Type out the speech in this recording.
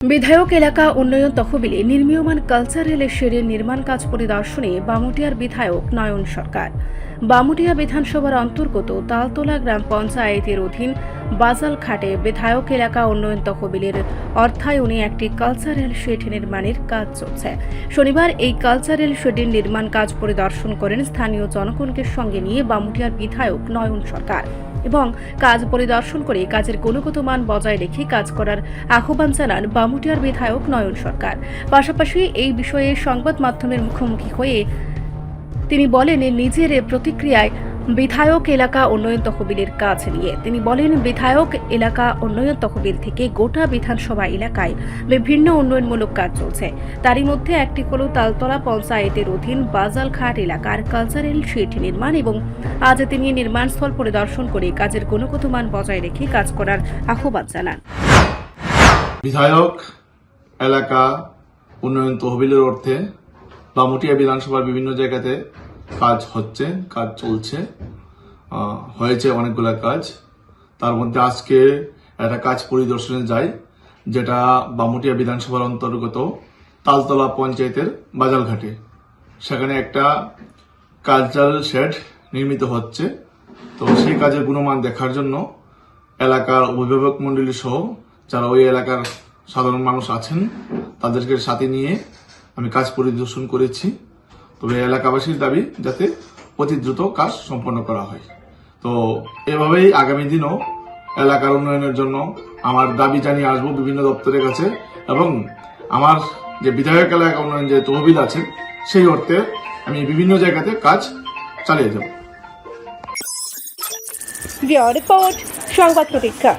বিধায়ক এলাকা উন্নয়ন তহবিলে নির্মীয়মান কালচারাল শেডের নির্মাণ কাজ পরিদর্শনে বামুটিয়ার বিধায়ক নয়ন সরকার। বামুটিয়া বিধানসভার অন্তর্গত তালতলা গ্রাম পঞ্চায়েতের অধীন বাজালঘাটে বিধায়ক এলাকা উন্নয়ন তহবিলের অর্থায়নে একটি কালচারাল শেড নির্মাণের কাজ চলছে। শনিবার এই কালচারাল শেডের নির্মাণ কাজ পরিদর্শন করেন স্থানীয় জনগণকে সঙ্গে নিয়ে বামুটিয়ার বিধায়ক নয়ন সরকার এবং কাজ পরিদর্শন করে কাজের গুণগত মান বজায় রেখে কাজ করার আহ্বান জানান বামুটিয়ার বিধায়ক নয়ন সরকার। পাশাপাশি এই বিষয়ে সংবাদ মাধ্যমের মুখোমুখি হয়ে তিনি বলেন নিজের প্রতিক্রিয়ায় বিধায়ক এলাকা উন্নয়ন তহবিলের কাজ নিয়ে তিনি বলেন, বিধায়ক এলাকা উন্নয়ন তহবিল থেকে গোটা বিধানসভা এলাকায় বিভিন্ন উন্নয়নমূলক কাজ চলছে। তারই মধ্যে একটি হল তালতলা পঞ্চায়েতের অধীন বাজালঘাট এলাকার কালচারাল শেড নির্মাণ এবং আজ তিনি নির্মাণস্থল পরিদর্শন করে কাজের গুণগত মান বজায় রেখে কাজ করার আহ্বান জানান। বিধায়ক এলাকা উন্নয়ন তহবিলের অর্থে বামুটিয়া বিধানসভার বিভিন্ন জায়গাতে কাজ হচ্ছে, কাজ চলছে, হয়েছে অনেকগুলো কাজ। তার মধ্যে আজকে একটা কাজ পরিদর্শনে যাই, যেটা বামুটিয়া বিধানসভার অন্তর্গত তালতলা পঞ্চায়েতের বাজালঘাটে। সেখানে একটা কালচারাল শেড নির্মিত হচ্ছে। তো সেই কাজের গুণমান দেখার জন্য এলাকার অভিভাবক মণ্ডলী সহ যারা ওই এলাকার সাধারণ মানুষ আছেন তাদেরকে সাথে নিয়ে আমি কাজ পরিদর্শন করেছি। তবে এলাকাবাসীর দাবি যাতে অতি দ্রুত কাজ সম্পন্ন করা হয়। তো এভাবেই আগামী দিনও এলাকার উন্নয়নের জন্য আমার দাবি জানিয়ে আসবো বিভিন্ন দপ্তরের কাছে, এবং আমার যে বিধায়ক এলাকা উন্নয়ন যে তহবিল আছে সেই অর্থে আমি বিভিন্ন জায়গাতে কাজ চালিয়ে যাব। রিপোর্ট সংবাদ প্রতীক্ষা।